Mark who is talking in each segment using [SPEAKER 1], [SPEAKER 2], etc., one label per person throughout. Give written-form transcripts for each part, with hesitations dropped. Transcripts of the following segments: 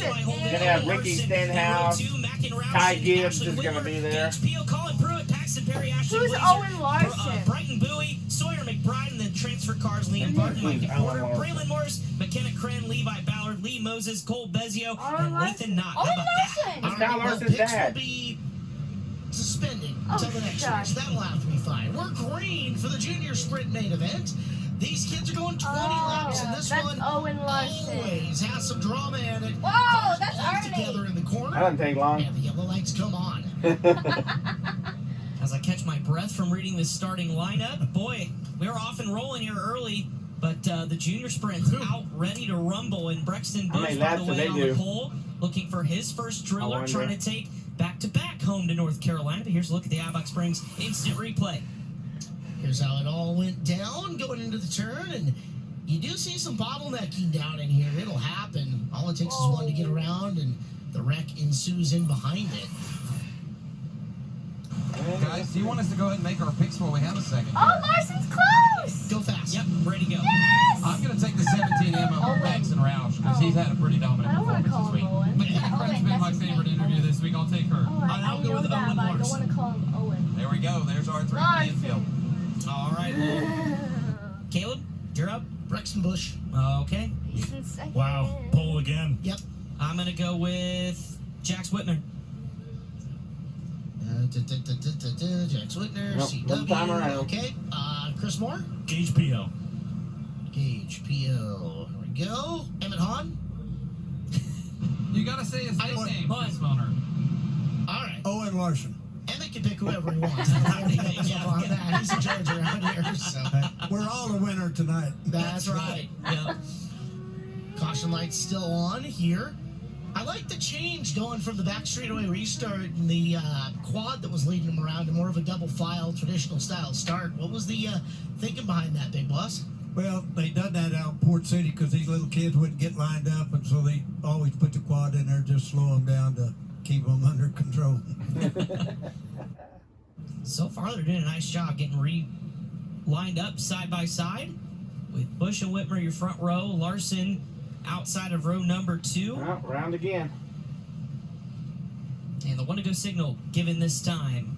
[SPEAKER 1] Eli Holden,
[SPEAKER 2] Gonna have
[SPEAKER 1] Larson,
[SPEAKER 2] Ricky Stenhouse,
[SPEAKER 1] Row 2, Mac and Roush,
[SPEAKER 2] Ty Gibbs
[SPEAKER 1] Ashlyn
[SPEAKER 2] is gonna
[SPEAKER 1] Whitmer,
[SPEAKER 2] be there.
[SPEAKER 1] Gage Pio, Colin Pruitt, Paxton Perry, Ashley
[SPEAKER 3] Who's
[SPEAKER 1] Glazer,
[SPEAKER 3] Owen Larson?
[SPEAKER 1] Brighton Bowie, Sawyer McBride, and then transfer cars, Liam Barton, Mikey Porter, Braylon Morris, McKenna Kren, Levi Ballard, Lee Moses, Cole Bezio, and Nathan Knott. How
[SPEAKER 3] Owen
[SPEAKER 1] about that?
[SPEAKER 3] Larson!
[SPEAKER 2] It's Kyle
[SPEAKER 4] Well,
[SPEAKER 2] Larson's
[SPEAKER 4] picks will
[SPEAKER 2] dad.
[SPEAKER 4] be suspended
[SPEAKER 3] Oh,
[SPEAKER 4] until the next
[SPEAKER 3] gosh.
[SPEAKER 4] race. That'll have to be fine. We're green for the junior sprint main event. These kids are going 20 laps, and this
[SPEAKER 3] that's
[SPEAKER 4] one
[SPEAKER 3] Owen Larson.
[SPEAKER 4] always has some drama in it.
[SPEAKER 3] Whoa,
[SPEAKER 4] Cars
[SPEAKER 3] that's
[SPEAKER 4] all
[SPEAKER 3] Arnie.
[SPEAKER 4] together in the corner,
[SPEAKER 2] That doesn't take long.
[SPEAKER 4] and the yellow lights come on.
[SPEAKER 1] As I catch my breath from reading this starting lineup, boy, we were off and rolling here early, but the junior sprint's out ready to rumble, and Brexton
[SPEAKER 2] How
[SPEAKER 1] Bush,
[SPEAKER 2] many
[SPEAKER 1] by
[SPEAKER 2] laps
[SPEAKER 1] the
[SPEAKER 2] did
[SPEAKER 1] way,
[SPEAKER 2] they
[SPEAKER 1] on
[SPEAKER 2] do?
[SPEAKER 1] the pole, looking for his first
[SPEAKER 2] I
[SPEAKER 1] driller,
[SPEAKER 2] wonder.
[SPEAKER 1] trying to take back-to-back home to North Carolina. But here's a look at the Outback Springs instant replay.
[SPEAKER 4] Here's how it all went down going into the turn, and you do see some bottlenecking down in here. It'll happen. All it takes is one to get around, and the wreck ensues in behind it.
[SPEAKER 5] Guys, do you want us to go ahead and make our picks while we have a second?
[SPEAKER 3] Oh, Larson's close!
[SPEAKER 4] Go fast.
[SPEAKER 1] Yep, ready to go.
[SPEAKER 3] Yes!
[SPEAKER 5] I'm going to take the 17M over
[SPEAKER 3] Owen.
[SPEAKER 5] Max and Roush because he's had a pretty dominant
[SPEAKER 3] I don't want to
[SPEAKER 5] performance
[SPEAKER 3] call
[SPEAKER 5] this
[SPEAKER 3] him
[SPEAKER 5] week.
[SPEAKER 3] Owen.
[SPEAKER 5] McKenna
[SPEAKER 3] Yeah,
[SPEAKER 5] Cren's
[SPEAKER 3] Owen,
[SPEAKER 5] been my
[SPEAKER 3] that's his
[SPEAKER 5] favorite
[SPEAKER 3] name.
[SPEAKER 5] interview this week. I'll take her.
[SPEAKER 3] Oh, I
[SPEAKER 4] I'll go
[SPEAKER 3] know
[SPEAKER 4] with
[SPEAKER 3] that,
[SPEAKER 4] Owen
[SPEAKER 3] but I don't
[SPEAKER 4] Larson.
[SPEAKER 3] want to call him Owen.
[SPEAKER 5] There we go. There's our three
[SPEAKER 3] Larson.
[SPEAKER 5] infield.
[SPEAKER 1] All right, well, Caleb, you're up.
[SPEAKER 4] Brexton Bush.
[SPEAKER 1] Okay.
[SPEAKER 3] He's in second.
[SPEAKER 6] Wow, pole again.
[SPEAKER 4] Yep.
[SPEAKER 1] I'm going to go with Jax Whitmer.
[SPEAKER 4] Jax Whitner,
[SPEAKER 2] Nope, one time
[SPEAKER 4] CW.
[SPEAKER 2] around.
[SPEAKER 4] Okay. Chris Moore.
[SPEAKER 6] Gage P.O.
[SPEAKER 4] Gage P.O. Here we go. Emmett Hahn.
[SPEAKER 5] You got to say his nickname,
[SPEAKER 1] Hunt.
[SPEAKER 5] Miss Moner.
[SPEAKER 4] All right.
[SPEAKER 6] Owen Larson.
[SPEAKER 4] Emmett can pick whoever he wants. I don't have any thumbs up on that. He's a judge around here, so.
[SPEAKER 6] We're all a winner tonight.
[SPEAKER 4] That's right. Yep. Caution lights still on here. I like the change going from the back straightaway restart and the quad that was leading them around to more of a double file traditional style start. What was the thinking behind that, Big Boss?
[SPEAKER 6] Well, they done that out in Port City because these little kids wouldn't get lined up, and so they always put the quad in there, just slow them down to keep them under control.
[SPEAKER 1] So far, they're doing a nice job getting lined up side by side with Bush and Whitmer, your front row, Larson outside of row number 2.
[SPEAKER 2] Well, round again.
[SPEAKER 1] And the one-to-go signal given this time.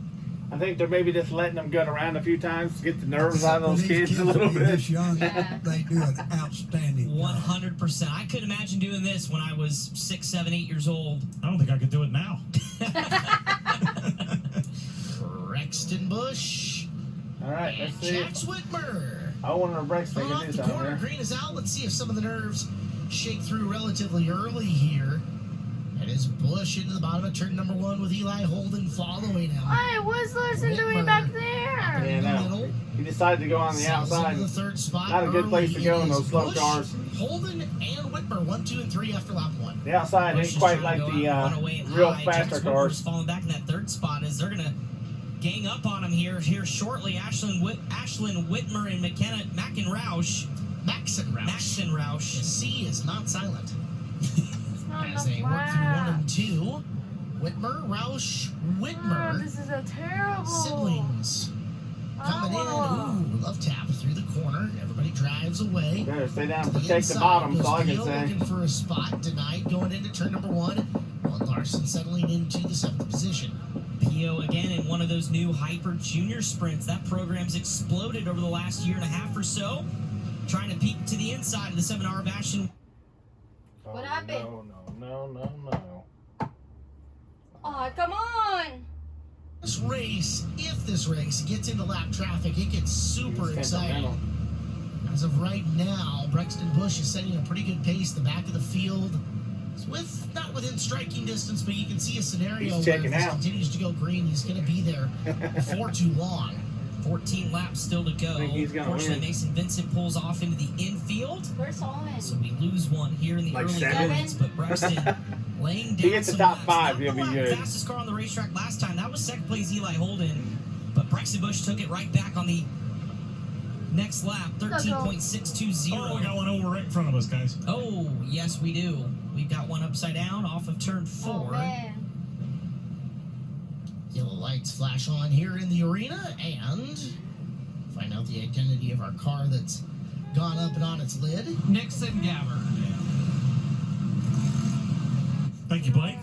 [SPEAKER 2] I think they're maybe just letting them gut around a few times to get the nerves out of those
[SPEAKER 6] These
[SPEAKER 2] kids a little
[SPEAKER 6] being
[SPEAKER 2] bit.
[SPEAKER 6] This young,
[SPEAKER 3] Yeah.
[SPEAKER 6] they do an outstanding job.
[SPEAKER 1] 100%. I couldn't imagine doing this when I was 6, 7, 8 years old.
[SPEAKER 6] I don't think I could do it now.
[SPEAKER 4] Rexton Bush
[SPEAKER 2] All right,
[SPEAKER 4] and
[SPEAKER 2] let's see.
[SPEAKER 4] Jax Whitmer.
[SPEAKER 2] Owen or Brexton
[SPEAKER 4] Coming
[SPEAKER 2] can
[SPEAKER 4] off
[SPEAKER 2] do
[SPEAKER 4] the
[SPEAKER 2] something
[SPEAKER 4] corner,
[SPEAKER 2] here.
[SPEAKER 4] green is out. Let's see if some of the nerves shake through relatively early here. It is Bush into the bottom of turn number 1 with Eli Holden following him.
[SPEAKER 3] Hey, what's Larson doing back there?
[SPEAKER 2] Yeah,
[SPEAKER 4] In the
[SPEAKER 2] no.
[SPEAKER 4] middle.
[SPEAKER 2] He decided to go on the
[SPEAKER 4] Settles
[SPEAKER 2] outside.
[SPEAKER 4] into the third spot
[SPEAKER 2] Not a good place to
[SPEAKER 4] early.
[SPEAKER 2] go
[SPEAKER 4] It
[SPEAKER 2] in
[SPEAKER 4] is
[SPEAKER 2] those slow
[SPEAKER 4] Bush,
[SPEAKER 2] cars.
[SPEAKER 4] Holden and Whitmer, 1, 2, and 3 after lap 1.
[SPEAKER 2] The outside
[SPEAKER 1] Bush
[SPEAKER 2] ain't
[SPEAKER 1] is
[SPEAKER 2] quite
[SPEAKER 1] trying
[SPEAKER 2] like
[SPEAKER 1] to go
[SPEAKER 2] the
[SPEAKER 1] out, run away and
[SPEAKER 2] real
[SPEAKER 1] high.
[SPEAKER 2] faster
[SPEAKER 1] Jax Whitmer's
[SPEAKER 2] cars.
[SPEAKER 1] falling back in that third spot as they're going to gang up on him here shortly. Ashlyn Whitmer and McKenna Roush.
[SPEAKER 4] Max and Roush.
[SPEAKER 1] Max and
[SPEAKER 4] The
[SPEAKER 1] Roush.
[SPEAKER 4] C is not silent.
[SPEAKER 3] It's not
[SPEAKER 4] As
[SPEAKER 3] enough
[SPEAKER 4] they work through 1
[SPEAKER 3] lap.
[SPEAKER 4] and 2. Whitmer, Roush,
[SPEAKER 3] Oh,
[SPEAKER 4] Whitmer.
[SPEAKER 3] this is a terrible.
[SPEAKER 4] Siblings coming in. Ooh, love tap through the corner. Everybody drives away.
[SPEAKER 2] Better stay down and
[SPEAKER 4] To
[SPEAKER 2] protect the bottom, that's all I can
[SPEAKER 4] Pio
[SPEAKER 2] say.
[SPEAKER 4] looking for a spot tonight going into turn number 1. While Larson settling into the 7th position.
[SPEAKER 1] Pio again in one of those new Hyper Junior sprints. That program's exploded over the last year and a half or so. Trying to peek to the inside of the 7R of Ashton.
[SPEAKER 3] What happened?
[SPEAKER 2] No.
[SPEAKER 3] Oh, come on.
[SPEAKER 4] If this race gets into lap traffic, it gets super
[SPEAKER 2] He's
[SPEAKER 4] exciting.
[SPEAKER 2] temperamental.
[SPEAKER 4] As of right now, Brexton Bush is setting a pretty good pace. The back of the field is not within striking distance, but you can see a scenario
[SPEAKER 2] He's
[SPEAKER 4] where if
[SPEAKER 2] checking
[SPEAKER 4] this
[SPEAKER 2] out.
[SPEAKER 4] continues to go green, he's going to be there before too long.
[SPEAKER 1] 14 laps still to go.
[SPEAKER 2] Think he's gonna
[SPEAKER 1] Fortunately,
[SPEAKER 2] win.
[SPEAKER 1] Mason Vincent pulls off into the infield.
[SPEAKER 3] Where's Owen?
[SPEAKER 1] So we lose one here in the
[SPEAKER 2] Like
[SPEAKER 1] early
[SPEAKER 2] 7?
[SPEAKER 1] moments, but Braxton laying down
[SPEAKER 2] He gets the
[SPEAKER 1] some
[SPEAKER 2] top
[SPEAKER 1] laps.
[SPEAKER 2] 5,
[SPEAKER 1] Not
[SPEAKER 2] he'll
[SPEAKER 1] the
[SPEAKER 2] be
[SPEAKER 1] lap
[SPEAKER 2] good.
[SPEAKER 1] fastest car on the racetrack last time. That was second place Eli Holden, but Braxton Bush took it right back on the next lap, 13.620.
[SPEAKER 6] Oh, we got one over right in front of us, guys.
[SPEAKER 1] Oh, yes, we do. We've got one upside down off of turn 4.
[SPEAKER 3] Oh, man.
[SPEAKER 4] Yellow lights flash on here in the arena, and find out the identity of our car that's gone up and on its lid.
[SPEAKER 5] Nixon Gabbard.
[SPEAKER 7] Thank you, Blake.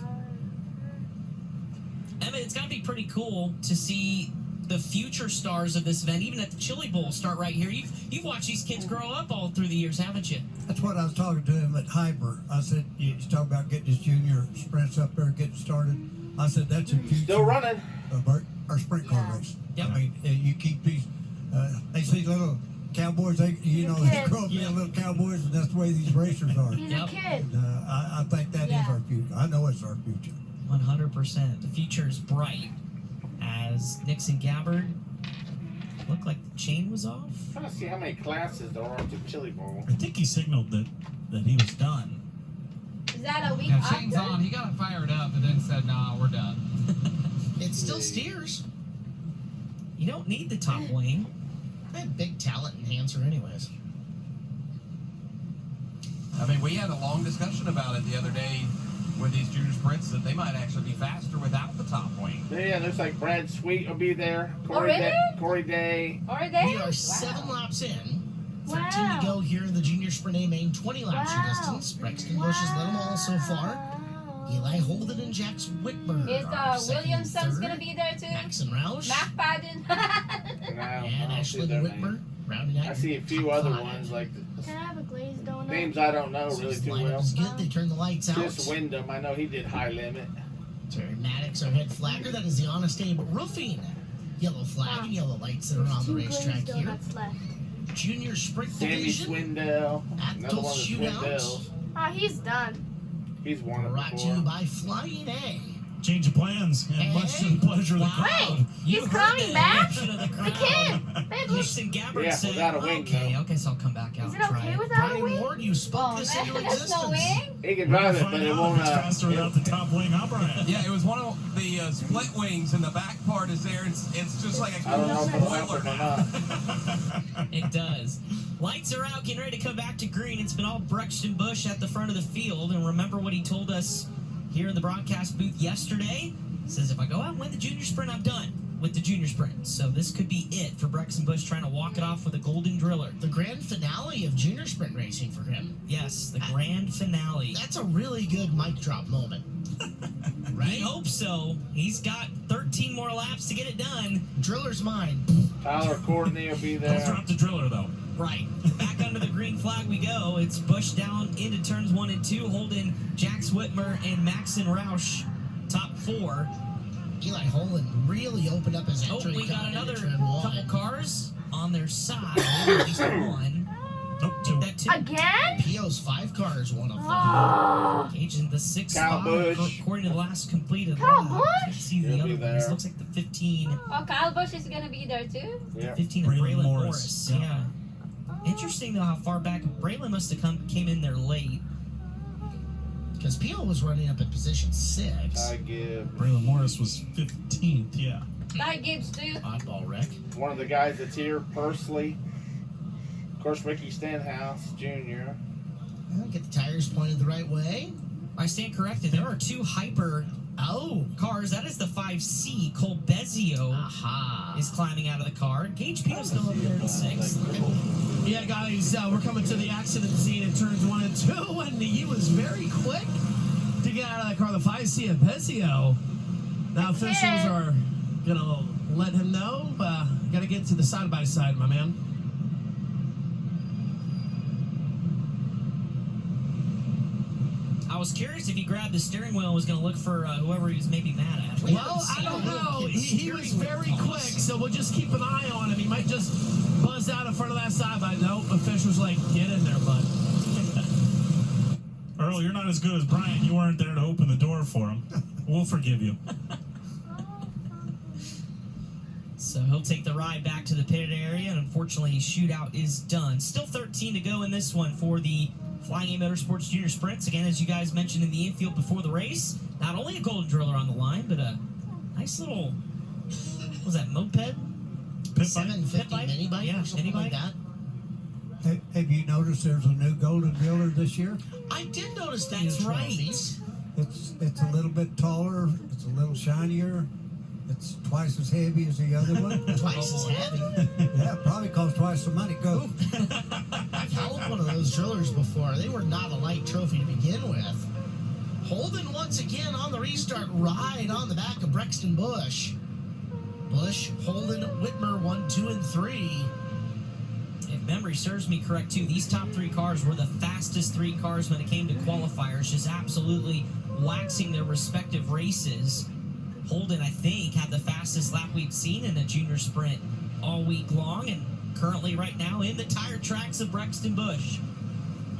[SPEAKER 1] Emma, it's got to be pretty cool to see the future stars of this event, even at the Chili Bowl, start right here. You've watched these kids grow up all through the years, haven't you?
[SPEAKER 6] That's what I was talking to him at Hyper. I said, he's talking about getting his junior sprints up there, getting started. I said, that's a future.
[SPEAKER 2] Still running.
[SPEAKER 6] Of our sprint car race.
[SPEAKER 1] Yep.
[SPEAKER 6] I mean, you keep these, they see little cowboys, they
[SPEAKER 3] kids.
[SPEAKER 6] grow up being little cowboys, and that's the way these racers are.
[SPEAKER 3] He's
[SPEAKER 1] Yep.
[SPEAKER 3] a kid.
[SPEAKER 6] And, I think that is
[SPEAKER 3] Yeah.
[SPEAKER 6] our future. I know it's our future.
[SPEAKER 1] 100%. The future is bright. As Nixon Gabbard looked like the chain was off.
[SPEAKER 2] I'm trying to see how many classes there are at the Chili Bowl.
[SPEAKER 7] I think he signaled that he was done.
[SPEAKER 3] Is that a week
[SPEAKER 5] Yeah, Shane's
[SPEAKER 3] after?
[SPEAKER 5] on. He got it fired up and then said, "Nah, we're done."
[SPEAKER 4] It still steers.
[SPEAKER 1] You don't need the top wing.
[SPEAKER 4] I had big talent enhancer anyways.
[SPEAKER 5] I mean, we had a long discussion about it the other day with these junior sprints that they might actually be faster without the top wing.
[SPEAKER 2] Yeah, looks like Brad Sweet will be there.
[SPEAKER 3] really?
[SPEAKER 2] Corey Day.
[SPEAKER 3] Are they?
[SPEAKER 4] We are
[SPEAKER 3] Wow.
[SPEAKER 4] 7 laps in. 13
[SPEAKER 3] Wow.
[SPEAKER 4] to go here in the junior sprint A main. 20 laps
[SPEAKER 3] Wow.
[SPEAKER 4] your distance. Brexton Bush has led them all so far. Eli Holden and Jax Whitmer.
[SPEAKER 3] Is
[SPEAKER 4] are second and
[SPEAKER 3] Williamson's
[SPEAKER 4] third.
[SPEAKER 3] gonna be there too?
[SPEAKER 4] Maxon Roush.
[SPEAKER 3] Mac Biden.
[SPEAKER 2] No,
[SPEAKER 4] And
[SPEAKER 2] I don't see
[SPEAKER 4] Ashley
[SPEAKER 2] their
[SPEAKER 4] Whitmer.
[SPEAKER 2] name.
[SPEAKER 4] Rounding out
[SPEAKER 2] I see a
[SPEAKER 4] your
[SPEAKER 2] few
[SPEAKER 4] top
[SPEAKER 2] other
[SPEAKER 4] 5.
[SPEAKER 2] ones, like
[SPEAKER 3] Can I have a glazed donut?
[SPEAKER 2] names I don't know really
[SPEAKER 4] This
[SPEAKER 2] too
[SPEAKER 4] lineup
[SPEAKER 2] well.
[SPEAKER 4] is good. They turn the lights out.
[SPEAKER 2] Just Wyndham, I know he did high limit.
[SPEAKER 4] Terry Maddox, our head flagger. That is the Honest Abe Roofing. Yellow flag and yellow lights that are on the
[SPEAKER 3] Two
[SPEAKER 4] racetrack
[SPEAKER 3] glazed
[SPEAKER 4] here.
[SPEAKER 3] donuts left.
[SPEAKER 4] Junior sprint
[SPEAKER 2] Sammy
[SPEAKER 4] division.
[SPEAKER 2] Swindell,
[SPEAKER 4] At
[SPEAKER 2] another one of
[SPEAKER 4] those
[SPEAKER 2] the
[SPEAKER 4] shootouts.
[SPEAKER 2] Swindells.
[SPEAKER 3] Oh, he's done.
[SPEAKER 2] He's won it
[SPEAKER 4] Brought to you
[SPEAKER 2] before.
[SPEAKER 4] by Flying A.
[SPEAKER 7] Change of plans, and much to the pleasure of the crowd.
[SPEAKER 3] Wait,
[SPEAKER 1] You
[SPEAKER 3] he's
[SPEAKER 1] heard
[SPEAKER 3] coming
[SPEAKER 1] the
[SPEAKER 3] back?
[SPEAKER 1] reaction of the
[SPEAKER 3] The
[SPEAKER 1] crowd.
[SPEAKER 3] kid. Babe, look.
[SPEAKER 1] Nixon Gabbard
[SPEAKER 2] Yeah,
[SPEAKER 1] said,
[SPEAKER 2] without a wing,
[SPEAKER 1] okay,
[SPEAKER 2] though.
[SPEAKER 1] I guess I'll come back out
[SPEAKER 3] Is
[SPEAKER 1] and
[SPEAKER 3] it
[SPEAKER 1] try
[SPEAKER 3] okay
[SPEAKER 1] it.
[SPEAKER 3] without a
[SPEAKER 4] Brian
[SPEAKER 3] wing?
[SPEAKER 4] Ward, you spoke
[SPEAKER 3] Oh
[SPEAKER 4] this
[SPEAKER 3] man,
[SPEAKER 4] into
[SPEAKER 3] there's
[SPEAKER 4] existence.
[SPEAKER 3] no wing.
[SPEAKER 2] He can
[SPEAKER 7] We're
[SPEAKER 2] drive
[SPEAKER 7] gonna
[SPEAKER 2] it, but
[SPEAKER 7] find
[SPEAKER 2] it
[SPEAKER 7] out
[SPEAKER 2] won't.
[SPEAKER 7] if it's faster without the top wing up, Brian.
[SPEAKER 5] Yeah, it was one of the split wings, and the back part is there. It's just like a
[SPEAKER 2] I don't know if it'll help
[SPEAKER 5] boiler
[SPEAKER 2] him or
[SPEAKER 5] now.
[SPEAKER 2] not.
[SPEAKER 1] It does. Lights are out, getting ready to come back to green. It's been all Brexton Bush at the front of the field. And remember what he told us here in the broadcast booth yesterday? He says, if I go out and win the junior sprint, I'm done with the junior sprint. So this could be it for Brexton Bush trying to walk it off with a golden driller.
[SPEAKER 4] The grand finale of junior sprint racing for him.
[SPEAKER 1] Yes, the grand finale.
[SPEAKER 4] That's a really good mic drop moment.
[SPEAKER 1] I
[SPEAKER 4] Right?
[SPEAKER 1] hope so. He's got 13 more laps to get it done.
[SPEAKER 4] Driller's mine.
[SPEAKER 2] Tyler Courtney will be
[SPEAKER 7] Don't
[SPEAKER 2] there.
[SPEAKER 7] drop the driller, though.
[SPEAKER 1] Right. Back under the green flag we go. It's Bush down into turns 1 and 2, holding Jax Whitmer and Maxon Roush top 4.
[SPEAKER 4] Eli Holland really opened up his
[SPEAKER 1] Oh,
[SPEAKER 4] entry.
[SPEAKER 1] we got
[SPEAKER 4] coming into
[SPEAKER 1] another
[SPEAKER 4] turn
[SPEAKER 1] couple
[SPEAKER 4] 1.
[SPEAKER 1] cars on their side. At least one.
[SPEAKER 7] Nope,
[SPEAKER 1] Take
[SPEAKER 7] two.
[SPEAKER 1] that two.
[SPEAKER 3] Again?
[SPEAKER 4] Pio's 5 cars, one of them.
[SPEAKER 3] Oh.
[SPEAKER 1] Gauging the 6th
[SPEAKER 2] Kyle
[SPEAKER 1] spot
[SPEAKER 2] Busch.
[SPEAKER 1] according to the last completed
[SPEAKER 3] Kyle
[SPEAKER 1] lap.
[SPEAKER 3] Busch?
[SPEAKER 1] Can't see the
[SPEAKER 2] He'll
[SPEAKER 1] other
[SPEAKER 2] be
[SPEAKER 1] ones.
[SPEAKER 2] there.
[SPEAKER 1] Looks like the 15.
[SPEAKER 3] Oh, Kyle Busch is gonna be there too.
[SPEAKER 2] Yeah.
[SPEAKER 1] 15 of
[SPEAKER 7] Braylon
[SPEAKER 1] Braylon
[SPEAKER 7] Morris.
[SPEAKER 1] Morris.
[SPEAKER 7] Yeah.
[SPEAKER 1] Yeah. Interesting though how far back Braylon must have came in there late.
[SPEAKER 4] Because Pio was running up at position 6.
[SPEAKER 2] I give
[SPEAKER 7] Braylon Morris was 15th, yeah.
[SPEAKER 3] Ty Gibbs too.
[SPEAKER 4] Oddball wreck.
[SPEAKER 2] one of the guys that's here, Pursley. Of course, Ricky Stenhouse Jr.
[SPEAKER 4] Well, get the tires pointed the right way.
[SPEAKER 1] I stand corrected. There are 2 hyper
[SPEAKER 4] Oh.
[SPEAKER 1] cars. That is the 5C. Cole Bezio
[SPEAKER 4] Aha.
[SPEAKER 1] is climbing out of the car. Gage Pino still up there in 6th.
[SPEAKER 8] Yeah, guys, we're coming to the accident scene in turns 1 and 2, and he was very quick to get out of that car. The 5C of Bezio. Now officials are gonna let him know. Got to get to the side by side, my man.
[SPEAKER 1] I was curious if he grabbed the steering wheel and was going to look for whoever he was maybe mad at.
[SPEAKER 8] Well, I don't know. He was very quick, so we'll just keep an eye on him. He might just buzz out in front of that side by. Nope, officials like, get in there, bud.
[SPEAKER 7] Earl, you're not as good as Brian. You weren't there to open the door for him. We'll forgive you.
[SPEAKER 1] So he'll take the ride back to the pitted area, and unfortunately, shootout is done. Still 13 to go in this one for the Flying A Motorsports Junior Sprints. Again, as you guys mentioned in the infield before the race, not only a golden driller on the line, but a nice little, what was that, moped?
[SPEAKER 7] Pit bike?
[SPEAKER 4] 750
[SPEAKER 1] bike?
[SPEAKER 4] mini bike
[SPEAKER 1] Yeah,
[SPEAKER 4] or something
[SPEAKER 1] mini
[SPEAKER 4] like
[SPEAKER 1] bike.
[SPEAKER 4] that.
[SPEAKER 6] Have you noticed there's a new golden driller this year?
[SPEAKER 4] I did notice that.
[SPEAKER 1] That's right.
[SPEAKER 4] Trophies.
[SPEAKER 6] It's a little bit taller. It's a little shinier. It's twice as heavy as the other one.
[SPEAKER 4] Twice as heavy.
[SPEAKER 6] Yeah, probably costs twice the money. Go.
[SPEAKER 4] I've held one of those drillers before. They were not a light trophy to begin with. Holden once again on the restart, right on the back of Brexton Bush. Bush, Holden, Whitmer, 1, 2, and 3.
[SPEAKER 1] If memory serves me correct, too, these top 3 cars were the fastest 3 cars when it came to qualifiers, just absolutely waxing their respective races. Holden, I think, had the fastest lap we've seen in a junior sprint all week long, and currently right now in the tire tracks of Brexton Bush.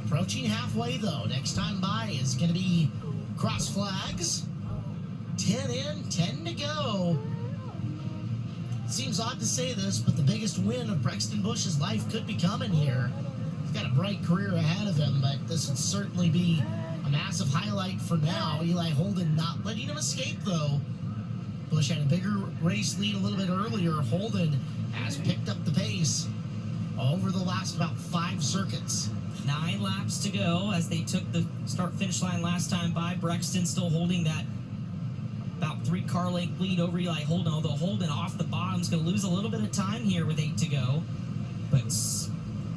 [SPEAKER 4] Approaching halfway, though. Next time by is going to be cross flags. 10 in, 10 to go. Seems odd to say this, but the biggest win of Brexton Bush's life could be coming here. He's got a bright career ahead of him, but this would certainly be a massive highlight for now. Eli Holden not letting him escape, though. Bush had a bigger race lead a little bit earlier. Holden has picked up the pace over the last about 5 circuits.
[SPEAKER 1] 9 laps to go as they took the start-finish line last time by. Brexton still holding that about 3 car length lead over Eli Holden, although Holden off the bottom is going to lose a little bit of time here with 8 to go, but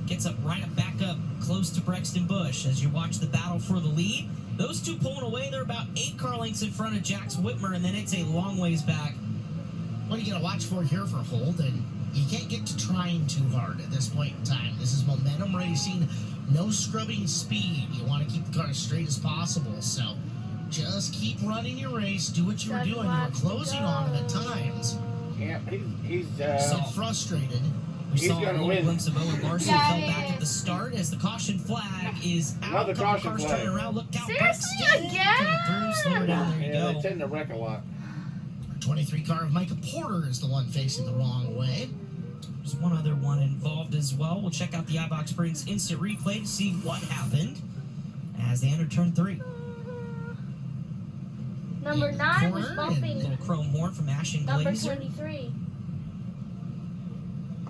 [SPEAKER 1] gets up back up close to Brexton Bush as you watch the battle for the lead. Those 2 pulling away, they're about 8 car lengths in front of Jax Whitmer, and then it's a long ways back.
[SPEAKER 4] What are you going to watch for here for Holden? You can't get to trying too hard at this point in time. This is momentum racing, no scrubbing speed. You want to keep the car as straight as possible, so just keep running your race. Do what you were doing. You were closing on him at times.
[SPEAKER 2] Yeah, he's
[SPEAKER 4] So frustrated.
[SPEAKER 1] We
[SPEAKER 2] He's
[SPEAKER 1] saw a
[SPEAKER 2] gonna
[SPEAKER 1] little
[SPEAKER 2] win.
[SPEAKER 1] glimpse of Owen Larson
[SPEAKER 3] Yeah,
[SPEAKER 1] fell
[SPEAKER 3] yeah,
[SPEAKER 1] back
[SPEAKER 3] yeah.
[SPEAKER 1] at the start as the caution flag is out.
[SPEAKER 2] Another
[SPEAKER 1] Couple
[SPEAKER 2] caution
[SPEAKER 1] cars
[SPEAKER 2] flag.
[SPEAKER 1] turning around. Look out,
[SPEAKER 3] Seriously,
[SPEAKER 1] Brexton
[SPEAKER 3] again?
[SPEAKER 1] coming through. Slow her down. There you
[SPEAKER 2] Yeah,
[SPEAKER 1] go.
[SPEAKER 2] they tend to wreck a lot.
[SPEAKER 4] 23 car of Micah Porter is the one facing the wrong way.
[SPEAKER 1] There's one other one involved as well. We'll check out the iBox Springs instant replay to see what happened as they enter turn 3.
[SPEAKER 3] Number 9 was
[SPEAKER 4] Corner
[SPEAKER 3] bumping
[SPEAKER 1] Little chrome horn from Ashton
[SPEAKER 3] number
[SPEAKER 1] Glazer.
[SPEAKER 3] 23.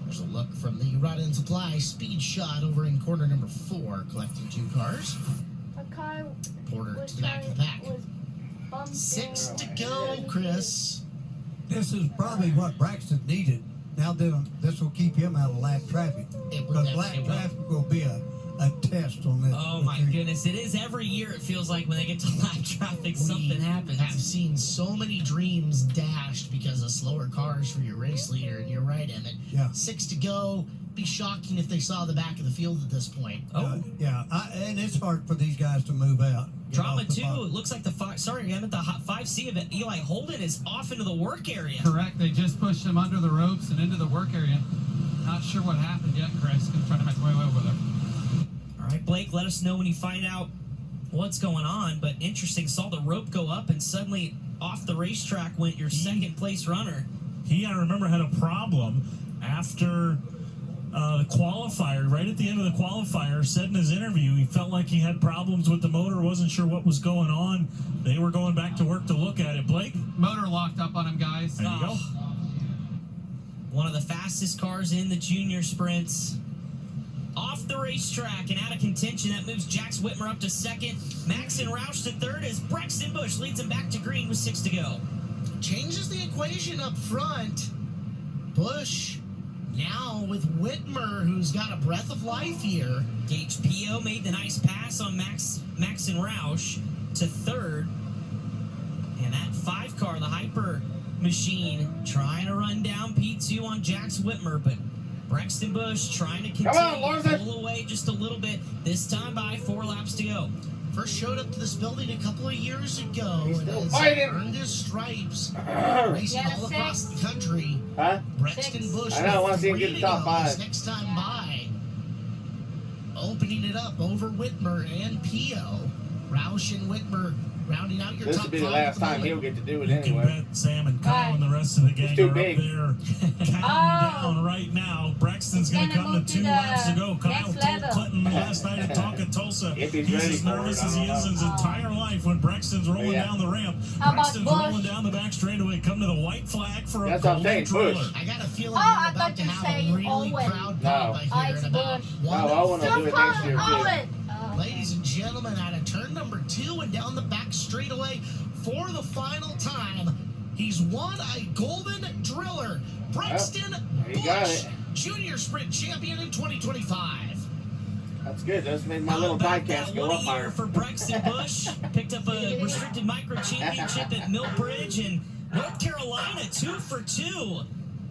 [SPEAKER 4] There's a look from the Rod and Supply speed shot over in corner number 4, collecting 2 cars.
[SPEAKER 3] A car
[SPEAKER 4] Porter
[SPEAKER 3] was
[SPEAKER 4] to the back of the pack.
[SPEAKER 3] bumping.
[SPEAKER 4] 6 to go, Chris.
[SPEAKER 6] This is probably what Braxton needed. Now this will keep him out of lap traffic.
[SPEAKER 4] It would
[SPEAKER 6] Because
[SPEAKER 4] definitely
[SPEAKER 6] lap
[SPEAKER 4] will.
[SPEAKER 6] traffic will be a test on this.
[SPEAKER 1] Oh my goodness, it is every year. It feels like when they get to lap traffic, something
[SPEAKER 4] We
[SPEAKER 1] happens.
[SPEAKER 4] have seen so many dreams dashed because of slower cars for your race leader, and you're right, Emmett.
[SPEAKER 6] Yeah.
[SPEAKER 4] 6 to go. Be shocking if they saw the back of the field at this point.
[SPEAKER 1] Oh,
[SPEAKER 6] And it's hard for these guys to move out. Get
[SPEAKER 1] drama
[SPEAKER 6] off the
[SPEAKER 1] 2.
[SPEAKER 6] bottom.
[SPEAKER 1] It looks like the 5C of it. Eli Holden is off into the work area.
[SPEAKER 9] Correct. They just pushed him under the ropes and into the work area. Not sure what happened yet, Chris. Gonna try to make my way over there.
[SPEAKER 1] All right, Blake, let us know when you find out what's going on. But interesting, saw the rope go up and suddenly off the racetrack went your second place runner.
[SPEAKER 7] He, I remember, had a problem after the qualifier. Right at the end of the qualifier, said in his interview he felt like he had problems with the motor, wasn't sure what was going on. They were going back to work to look at it. Blake?
[SPEAKER 9] Motor locked up on him, guys.
[SPEAKER 7] There you go.
[SPEAKER 1] One of the fastest cars in the junior sprints. Off the racetrack and out of contention. That moves Jax Whitmer up to second. Maxon Roush to third as Brexton Bush leads him back to green with 6 to go.
[SPEAKER 4] Changes the equation up front. Bush now with Whitmer, who's got a breath of life here.
[SPEAKER 1] Gage Pio made the nice pass on Maxon Roush to third. And that 5 car, the Hyper Machine, trying to run down P2 on Jax Whitmer, but Brexton Bush trying to
[SPEAKER 2] Come on,
[SPEAKER 1] continue
[SPEAKER 2] Larson.
[SPEAKER 1] to pull away just a little bit. This time by 4 laps to go.
[SPEAKER 4] First showed up to this building a couple of years ago
[SPEAKER 2] He's
[SPEAKER 4] and
[SPEAKER 2] still
[SPEAKER 4] has
[SPEAKER 2] fighting.
[SPEAKER 4] earned his stripes, racing
[SPEAKER 3] Yeah,
[SPEAKER 4] all across
[SPEAKER 3] 6.
[SPEAKER 4] the country.
[SPEAKER 2] Huh?
[SPEAKER 4] Braxton
[SPEAKER 3] 6.
[SPEAKER 4] Bush.
[SPEAKER 2] I know, I wanna
[SPEAKER 4] with
[SPEAKER 2] see him get
[SPEAKER 4] 3
[SPEAKER 2] the
[SPEAKER 4] to
[SPEAKER 2] top
[SPEAKER 4] go
[SPEAKER 2] 5.
[SPEAKER 4] his next time by. Opening it up over Whitmer and Pio. Roush and Whitmer rounding out your
[SPEAKER 2] This
[SPEAKER 4] top
[SPEAKER 2] will be the
[SPEAKER 4] 5
[SPEAKER 2] last
[SPEAKER 4] at the
[SPEAKER 2] time he'll
[SPEAKER 4] moment.
[SPEAKER 2] get to do it
[SPEAKER 7] You can
[SPEAKER 2] anyway.
[SPEAKER 7] bet Sam and Kyle and the rest of the gang
[SPEAKER 2] too
[SPEAKER 7] are
[SPEAKER 2] big.
[SPEAKER 7] up there counting down right now. Braxton's going to
[SPEAKER 3] Gonna
[SPEAKER 7] come to
[SPEAKER 3] move to
[SPEAKER 7] 2
[SPEAKER 3] the
[SPEAKER 7] laps to go. Kyle
[SPEAKER 3] next
[SPEAKER 7] told
[SPEAKER 3] level.
[SPEAKER 7] Clinton last night at Talk at Tulsa
[SPEAKER 2] If he's
[SPEAKER 7] he's
[SPEAKER 2] ready
[SPEAKER 7] as
[SPEAKER 2] for it,
[SPEAKER 7] nervous
[SPEAKER 2] I
[SPEAKER 7] as he
[SPEAKER 2] don't
[SPEAKER 7] is
[SPEAKER 2] know.
[SPEAKER 7] his entire life when Braxton's rolling
[SPEAKER 2] Yeah.
[SPEAKER 7] down the ramp.
[SPEAKER 3] How about
[SPEAKER 7] Braxton's
[SPEAKER 3] Bush?
[SPEAKER 7] rolling down the back straightaway, come to the white flag for a
[SPEAKER 2] That's what I'm
[SPEAKER 7] golden
[SPEAKER 2] saying, Bush.
[SPEAKER 7] trailer.
[SPEAKER 4] I got a feeling
[SPEAKER 3] Oh,
[SPEAKER 4] we're
[SPEAKER 3] I
[SPEAKER 4] about
[SPEAKER 3] thought
[SPEAKER 4] to
[SPEAKER 3] you
[SPEAKER 4] have
[SPEAKER 3] say
[SPEAKER 4] a really
[SPEAKER 3] Owen.
[SPEAKER 4] proud
[SPEAKER 2] No.
[SPEAKER 4] pop
[SPEAKER 3] Oh,
[SPEAKER 4] here
[SPEAKER 3] it's
[SPEAKER 4] in about
[SPEAKER 3] Bush.
[SPEAKER 2] No,
[SPEAKER 4] 1
[SPEAKER 2] Owen will do it next year, too.
[SPEAKER 3] Owen.
[SPEAKER 4] Ladies and gentlemen, out of turn number 2 and down the back straightaway for the final time, he's won a golden driller. Braxton
[SPEAKER 2] there you got
[SPEAKER 4] Bush,
[SPEAKER 2] it.
[SPEAKER 4] junior sprint champion in 2025.
[SPEAKER 2] That's good. That's made my
[SPEAKER 1] How
[SPEAKER 2] little
[SPEAKER 1] about
[SPEAKER 2] diecast
[SPEAKER 1] that
[SPEAKER 2] go
[SPEAKER 1] one
[SPEAKER 2] up
[SPEAKER 1] a year
[SPEAKER 2] higher.
[SPEAKER 1] for Brexton Bush? Picked up a restricted World Micro Championship at Millbridge, and North Carolina 2 for 2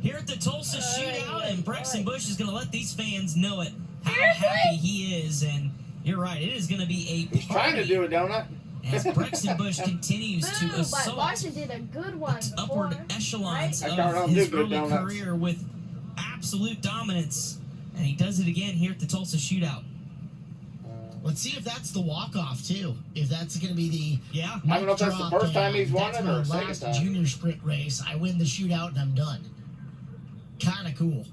[SPEAKER 1] here at the Tulsa Shootout, and Brexton Bush is going to let these fans know it, how happy he is. And you're right, it is going to be a
[SPEAKER 2] He's trying to do it, don't I?
[SPEAKER 1] as Brexton Bush continues to
[SPEAKER 3] But
[SPEAKER 1] assault
[SPEAKER 3] Washington did a good one
[SPEAKER 1] the upward
[SPEAKER 3] before,
[SPEAKER 1] echelons
[SPEAKER 3] right?
[SPEAKER 1] of his early career with absolute dominance, and he does it again here at the Tulsa Shootout.
[SPEAKER 4] Let's see if that's the walk-off, too. If that's going to be the
[SPEAKER 1] Yeah.
[SPEAKER 2] I don't know if that's the first time he's won
[SPEAKER 4] that's
[SPEAKER 2] it
[SPEAKER 4] my
[SPEAKER 2] or the second
[SPEAKER 4] last
[SPEAKER 2] time.
[SPEAKER 4] junior sprint race. I win the shootout and I'm done. Kind of cool.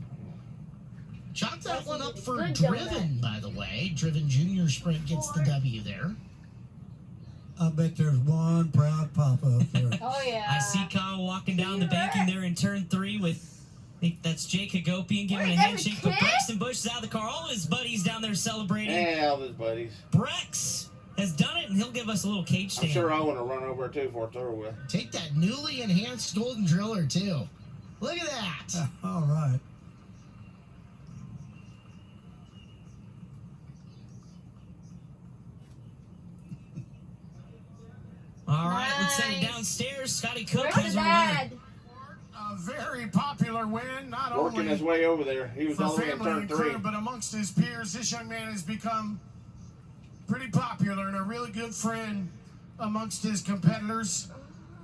[SPEAKER 4] Chalk that one up for
[SPEAKER 3] Good
[SPEAKER 4] Driven, by the way. Driven junior sprint gets the W there.
[SPEAKER 6] I bet there's one proud papa up there.
[SPEAKER 3] Oh yeah.
[SPEAKER 1] I see Kyle walking down the banking there in turn 3 with, I think that's Jake Hagopian giving
[SPEAKER 3] Wait,
[SPEAKER 1] a
[SPEAKER 3] that's a
[SPEAKER 1] handshake, but
[SPEAKER 3] kid?
[SPEAKER 1] Brexton Bush is out of the car. All his buddies down there celebrating.
[SPEAKER 2] Yeah, all his buddies.
[SPEAKER 1] Brex has done it, and he'll give us a little cage
[SPEAKER 2] I'm
[SPEAKER 1] stand.
[SPEAKER 2] sure Owen will run over too for a throw with.
[SPEAKER 4] Take that newly enhanced golden driller, too. Look at that.
[SPEAKER 6] All right.
[SPEAKER 1] All right, let's send it
[SPEAKER 3] Nice.
[SPEAKER 1] downstairs. Scotty Cook
[SPEAKER 3] Where's
[SPEAKER 1] has
[SPEAKER 3] the
[SPEAKER 1] a winner.
[SPEAKER 3] dad?
[SPEAKER 10] A very popular win, not
[SPEAKER 2] Working
[SPEAKER 10] only
[SPEAKER 2] his way over there. He was
[SPEAKER 10] for
[SPEAKER 2] all the way in
[SPEAKER 10] family
[SPEAKER 2] turn
[SPEAKER 10] and
[SPEAKER 2] 3.
[SPEAKER 10] crew, but amongst his peers. This young man has become pretty popular and a really good friend amongst his competitors.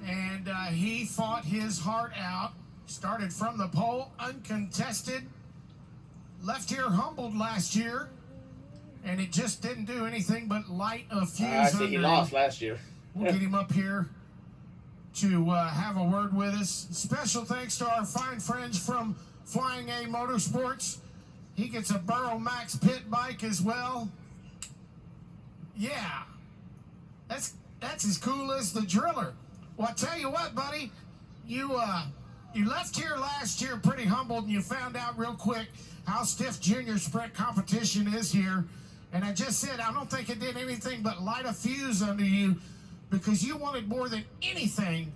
[SPEAKER 10] And he fought his heart out, started from the pole, uncontested, left here humbled last year, and it just didn't do anything but light a fuse
[SPEAKER 2] I see he
[SPEAKER 10] under
[SPEAKER 2] lost
[SPEAKER 10] him.
[SPEAKER 2] last year.
[SPEAKER 10] We'll get him up here to have a word with us. Special thanks to our fine friends from Flying A Motorsports. He gets a Burrow Max pit bike as well. Yeah, that's as cool as the driller. Well, I tell you what, buddy, you left here last year pretty humbled, and you found out real quick how stiff junior sprint competition is here. And I just said I don't think it did anything but light a fuse under you, because you wanted more than anything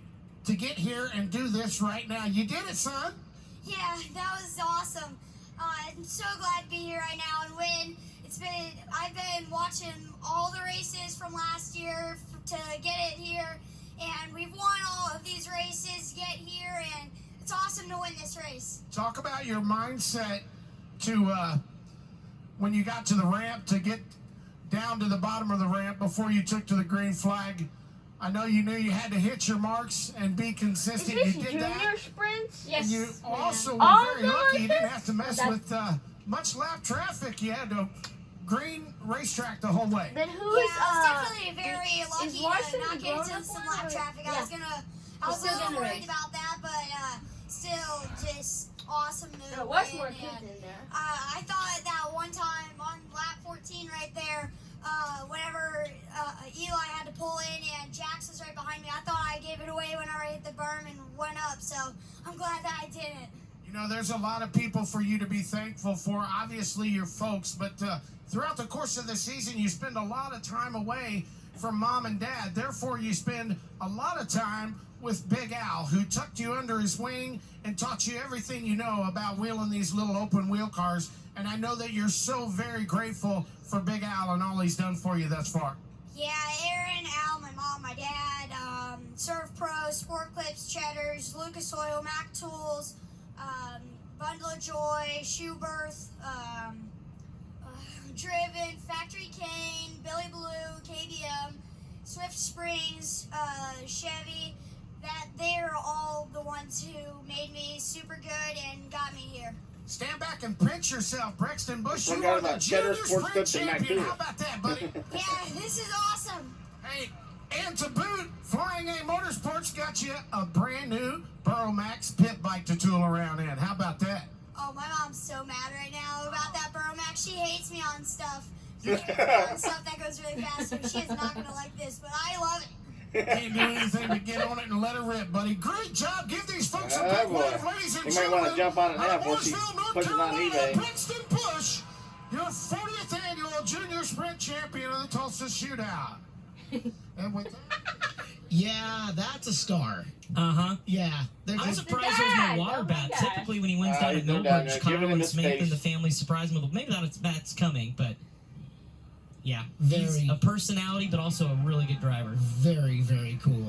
[SPEAKER 10] to get here and do this right now. You did it, son.
[SPEAKER 11] Yeah, that was awesome. I'm so glad to be here right now and win. I've been watching all the races from last year to get it here, and we've won all of these races to get here, and it's awesome to win this race.
[SPEAKER 10] Talk about your mindset to when you got to the ramp, to get down to the bottom of the ramp before you took to the green flag. I know you knew you had to hit your marks and be consistent.
[SPEAKER 3] Is this
[SPEAKER 10] You did
[SPEAKER 3] junior
[SPEAKER 10] that.
[SPEAKER 3] sprints?
[SPEAKER 10] And you also were
[SPEAKER 3] All
[SPEAKER 10] very
[SPEAKER 3] the
[SPEAKER 10] lucky you didn't
[SPEAKER 3] races?
[SPEAKER 10] have to mess
[SPEAKER 3] That's-
[SPEAKER 10] with much lap traffic. You had to green racetrack the whole way.
[SPEAKER 3] Then
[SPEAKER 11] Yeah,
[SPEAKER 3] who is
[SPEAKER 11] I was definitely very
[SPEAKER 3] is
[SPEAKER 11] lucky to
[SPEAKER 3] Larson
[SPEAKER 11] not
[SPEAKER 3] the
[SPEAKER 11] get into
[SPEAKER 3] grown-up
[SPEAKER 11] some
[SPEAKER 3] one,
[SPEAKER 11] lap
[SPEAKER 3] or-
[SPEAKER 11] traffic.
[SPEAKER 3] Yeah.
[SPEAKER 11] I was a
[SPEAKER 3] still
[SPEAKER 11] little
[SPEAKER 3] gonna
[SPEAKER 11] worried
[SPEAKER 3] race.
[SPEAKER 11] about that, but still just awesome to
[SPEAKER 3] There was
[SPEAKER 11] win,
[SPEAKER 3] more
[SPEAKER 11] and,
[SPEAKER 3] kids in there.
[SPEAKER 11] I thought that one time on lap 14 right there, whenever Eli had to pull in and Jax was right behind me, I thought I gave it away whenever I hit the berm and went up. So I'm glad that I didn't.
[SPEAKER 10] You know, there's a lot of people for you to be thankful for. Obviously, your folks, but throughout the course of the season, you spend a lot of time away from mom and dad. Therefore, you spend a lot of time with Big Al, who tucked you under his wing and taught you everything you know about wheeling these little open wheel cars. And I know that you're so very grateful for Big Al and all he's done for you thus far.
[SPEAKER 11] Yeah, Aaron, Al, my mom, my dad, Surf Pro, Sport Clips, Cheddars, Lucas Oil, Mac Tools, Bundle of Joy, Shoeberth, Driven, Factory Cane, Billy Blue, KBM, Swift Springs, Chevy. That they're all the ones who made me super good and got me here.
[SPEAKER 10] Stand back and pinch yourself, Brexton Bush. You
[SPEAKER 2] Forgot
[SPEAKER 10] are the
[SPEAKER 2] about
[SPEAKER 10] junior
[SPEAKER 2] Cheddar Sports
[SPEAKER 10] sprint
[SPEAKER 2] Clips and Mac
[SPEAKER 10] champion.
[SPEAKER 2] Tools.
[SPEAKER 10] How about that, buddy?
[SPEAKER 11] Yeah, this is awesome.
[SPEAKER 10] Hey, and to boot, Flying A Motorsports got you a brand new Burrow Max pit bike to tool around in. How about that?
[SPEAKER 11] Oh, my mom's so mad right now about that Burrow Max. She hates me on stuff. She hates me on stuff that goes really fast, so she is not going to like this, but I love it.
[SPEAKER 10] Can't do anything but get on it and let her rip, buddy. Great job. Give these folks a
[SPEAKER 2] Oh,
[SPEAKER 10] big
[SPEAKER 2] boy.
[SPEAKER 10] wave, ladies and
[SPEAKER 2] You might wanna
[SPEAKER 10] gentlemen.
[SPEAKER 2] jump on it now
[SPEAKER 10] Out of
[SPEAKER 2] before she
[SPEAKER 10] Mooresville, North
[SPEAKER 2] puts it on
[SPEAKER 10] Carolina,
[SPEAKER 2] eBay.
[SPEAKER 10] Brexton Bush, your 40th annual junior sprint champion of the Tulsa Shootout. And with that,
[SPEAKER 4] Yeah, that's a star.
[SPEAKER 1] Uh-huh.
[SPEAKER 4] Yeah.
[SPEAKER 1] I'm surprised there's no water
[SPEAKER 3] Oh my
[SPEAKER 1] bath.
[SPEAKER 3] gosh.
[SPEAKER 1] Typically, when he wins down
[SPEAKER 2] he's
[SPEAKER 1] at
[SPEAKER 2] no down
[SPEAKER 1] Millbridge,
[SPEAKER 2] there.
[SPEAKER 1] Kyle
[SPEAKER 2] Give it in
[SPEAKER 1] and
[SPEAKER 2] the
[SPEAKER 1] Smith
[SPEAKER 2] space.
[SPEAKER 1] and the family surprise him. Maybe that's coming, but yeah,
[SPEAKER 4] Very-
[SPEAKER 1] he's a personality, but also a really good driver.
[SPEAKER 4] Very, very cool.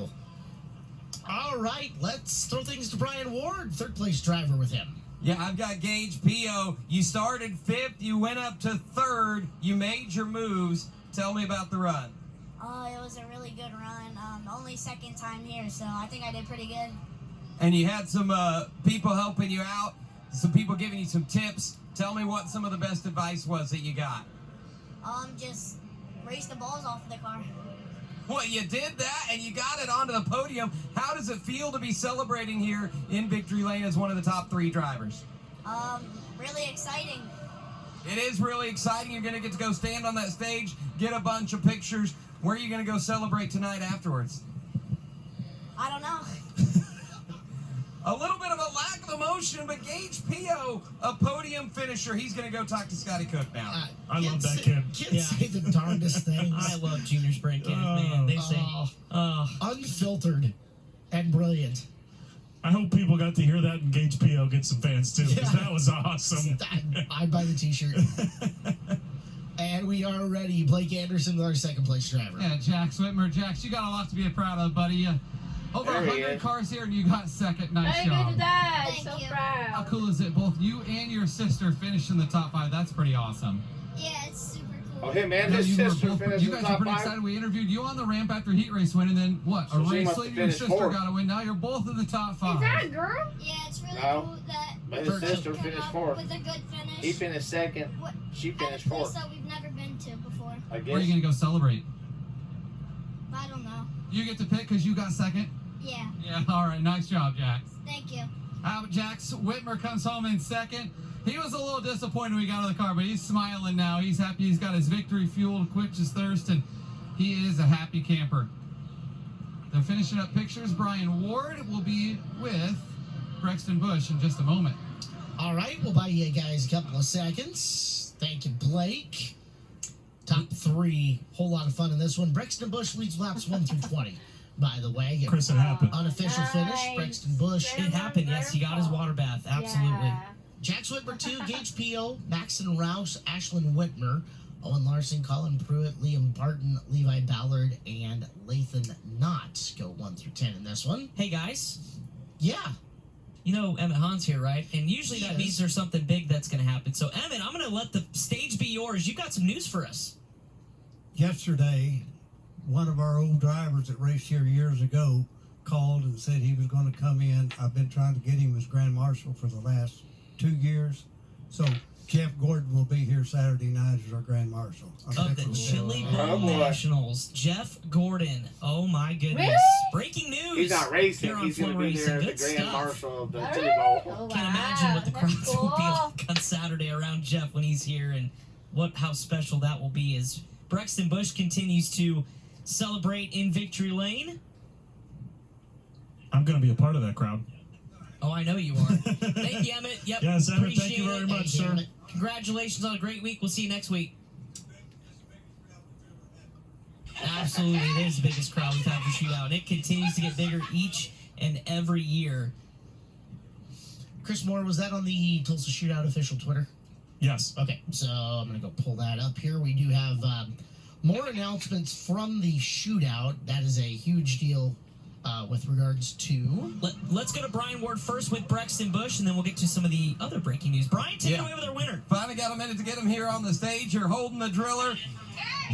[SPEAKER 4] right, let's throw things to Brian Ward, third place driver with him.
[SPEAKER 5] Yeah, I've got Gage Pio. You started 5th, you went up to 3rd, you made your moves. Tell me about the run.
[SPEAKER 11] It was a really good run. Only second time here, so I think I did pretty good.
[SPEAKER 5] And you had some people helping you out, some people giving you some tips. Tell me what some of the best advice was that you got.
[SPEAKER 11] Just race the balls off of the car.
[SPEAKER 5] Well, you did that, and you got it onto the podium. How does it feel to be celebrating here in Victory Lane as one of the top 3 drivers?
[SPEAKER 11] Really exciting.
[SPEAKER 5] It is really exciting. You're going to get to go stand on that stage, get a bunch of pictures. Where are you going to go celebrate tonight afterwards?
[SPEAKER 11] I don't know.
[SPEAKER 5] A little bit of a lack of emotion, but Gage Pio, a podium finisher. He's going to go talk to Scotty Cook now.
[SPEAKER 7] I love that kid.
[SPEAKER 4] Kids say the darndest things.
[SPEAKER 1] I love junior sprint kids, man. They say,
[SPEAKER 4] unfiltered and brilliant.
[SPEAKER 7] I hope people got to hear that and Gage Pio get some fans too, because that was awesome.
[SPEAKER 4] I'd buy the t-shirt. And we are ready. Blake Anderson with our second place driver.
[SPEAKER 9] Yeah, Jax Whitmer. Jax, you got a lot to be proud of, buddy. Over
[SPEAKER 2] There he
[SPEAKER 9] 100
[SPEAKER 2] is.
[SPEAKER 9] cars here, and you got second. Nice
[SPEAKER 3] Very
[SPEAKER 9] job.
[SPEAKER 3] good, Dad.
[SPEAKER 11] Thank
[SPEAKER 3] So
[SPEAKER 11] you.
[SPEAKER 3] proud.
[SPEAKER 9] How cool is it? Both you and your sister finished in the top 5. That's pretty awesome.
[SPEAKER 11] Yeah, it's super cool.
[SPEAKER 2] Oh, him and
[SPEAKER 9] Yeah,
[SPEAKER 2] his
[SPEAKER 9] you were
[SPEAKER 2] sister
[SPEAKER 9] both-
[SPEAKER 2] finished
[SPEAKER 9] you
[SPEAKER 2] in
[SPEAKER 9] guys
[SPEAKER 2] the
[SPEAKER 9] are
[SPEAKER 2] top
[SPEAKER 9] pretty
[SPEAKER 2] 5.
[SPEAKER 9] excited. We interviewed you on the ramp after heat race win, and then what?
[SPEAKER 2] So
[SPEAKER 9] A
[SPEAKER 2] she
[SPEAKER 9] race
[SPEAKER 2] must
[SPEAKER 9] later,
[SPEAKER 2] have
[SPEAKER 9] your
[SPEAKER 2] finished
[SPEAKER 9] sister
[SPEAKER 2] 4th.
[SPEAKER 9] got a win. Now you're both in the top 5.
[SPEAKER 3] Is that a girl?
[SPEAKER 11] Yeah, it's really
[SPEAKER 2] No.
[SPEAKER 11] cool that
[SPEAKER 2] But his sister
[SPEAKER 11] we
[SPEAKER 2] finished
[SPEAKER 11] come up
[SPEAKER 2] 4th.
[SPEAKER 11] with a good finish.
[SPEAKER 2] He finished 2nd.
[SPEAKER 11] What-
[SPEAKER 2] She
[SPEAKER 11] at
[SPEAKER 2] finished
[SPEAKER 11] a place
[SPEAKER 2] 4th.
[SPEAKER 11] that we've never been to before.
[SPEAKER 2] I
[SPEAKER 9] Where are
[SPEAKER 2] guess.
[SPEAKER 9] you going to go celebrate?
[SPEAKER 11] I don't know.
[SPEAKER 9] You get to pick because you got second?
[SPEAKER 11] Yeah,
[SPEAKER 9] Yeah, all right. Nice job, Jax.
[SPEAKER 11] thank you.
[SPEAKER 9] Jax Whitmer comes home in second. He was a little disappointed when he got out of the car, but he's smiling now. He's happy. He's got his victory fuel to quench his thirst, and he is a happy camper. They're finishing up pictures. Brian Ward will be with Brexton Bush in just a moment.
[SPEAKER 4] All right, we'll buy you guys a couple of seconds. Thank you, Blake. Top 3, whole lot of fun in this one. Brexton Bush leads laps 1 through 20. By the way,
[SPEAKER 7] Chris, it happened.
[SPEAKER 4] unofficial finish.
[SPEAKER 3] Nice.
[SPEAKER 4] Brexton Bush.
[SPEAKER 1] it happened. Yes, he got his water bath. Absolutely.
[SPEAKER 3] Yeah.
[SPEAKER 4] Jax Whitmer 2, Gage Pio, Maxon Rouse, Ashlyn Whitmer, Owen Larson, Colin Pruitt, Liam Barton, Levi Ballard, and Lathan Knott go 1 through 10 in this one.
[SPEAKER 1] Hey, guys.
[SPEAKER 4] Yeah.
[SPEAKER 1] You know Emmett Hahn's here, right? And usually that
[SPEAKER 4] Yes.
[SPEAKER 1] means there's something big that's going to happen. So, Emmett, I'm going to let the stage be yours. You got some news for us.
[SPEAKER 6] Yesterday, one of our old drivers that raced here years ago called and said he was going to come in. I've been trying to get him as Grand Marshal for the last 2 years. So Jeff Gordon will be here Saturday night as our Grand Marshal.
[SPEAKER 1] Of the Chili Bowl
[SPEAKER 2] boy.
[SPEAKER 1] Nationals, Jeff Gordon. Oh, my goodness.
[SPEAKER 3] Really?
[SPEAKER 1] Breaking news.
[SPEAKER 2] He's not racing.
[SPEAKER 1] Here on
[SPEAKER 2] He's going to
[SPEAKER 1] Flow
[SPEAKER 2] be there
[SPEAKER 1] Racing.
[SPEAKER 2] as the
[SPEAKER 1] Good
[SPEAKER 2] Grand
[SPEAKER 1] stuff.
[SPEAKER 2] Marshal of the
[SPEAKER 3] Oh,
[SPEAKER 2] Chili
[SPEAKER 3] really?
[SPEAKER 2] Bowl.
[SPEAKER 3] Oh,
[SPEAKER 1] Can't imagine what the
[SPEAKER 3] that's
[SPEAKER 1] crowds will be
[SPEAKER 3] cool.
[SPEAKER 1] like on Saturday around Jeff when he's here, and how special that will be as Brexton Bush continues to celebrate in Victory Lane.
[SPEAKER 7] I'm going to be a part of that crowd.
[SPEAKER 1] Oh, I know you are. Thank you, Emmett. Yep.
[SPEAKER 7] Yes, Emmett,
[SPEAKER 1] Appreciate
[SPEAKER 7] thank you very
[SPEAKER 1] it.
[SPEAKER 7] much, sir.
[SPEAKER 1] Congratulations on a great week. We'll see you next week. Absolutely, it is the biggest crowd we've had for Shootout, and it continues to get bigger each and every year.
[SPEAKER 4] Chris Moore, was that on the Tulsa Shootout official Twitter?
[SPEAKER 7] Yes.
[SPEAKER 4] Okay, so I'm going to go pull that up here. We do have more announcements from the shootout. That is a huge deal with regards to...
[SPEAKER 1] Let's go to Brian Ward first with Brexton Bush, and then we'll get to some of the other breaking news. Brian, take it away with our winner.
[SPEAKER 5] Finally got a minute to get him here on the stage. You're holding the driller.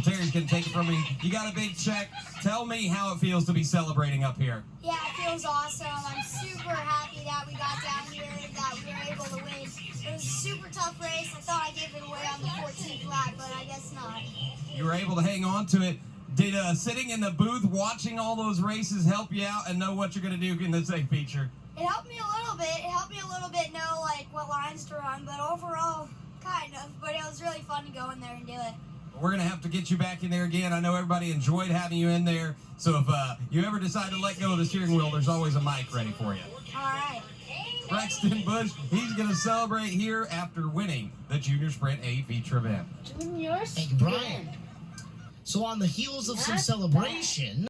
[SPEAKER 5] Terry's going to take it from me. You got a big check. Tell me how it feels to be celebrating up here.
[SPEAKER 11] Yeah, it feels awesome. I'm super happy that we got down here and that we were able to win. It was a super tough race. I thought I gave it away on the 14th lap, but I guess not.
[SPEAKER 5] You were able to hang on to it. Did sitting in the booth watching all those races help you out and know what you're going to do in the safe feature?
[SPEAKER 11] It helped me a little bit. It helped me a little bit know like what lines to run, but overall, kind of. But it was really fun to go in there and do it.
[SPEAKER 5] We're going to have to get you back in there again. I know everybody enjoyed having you in there. So if you ever decide to let go of the steering wheel, there's always a mic ready for you.
[SPEAKER 11] All right.
[SPEAKER 5] Brexton Bush, he's going to celebrate here after winning the Junior Sprint A feature event.
[SPEAKER 3] Junior
[SPEAKER 4] Thank you, Brian. So on the heels of some celebration...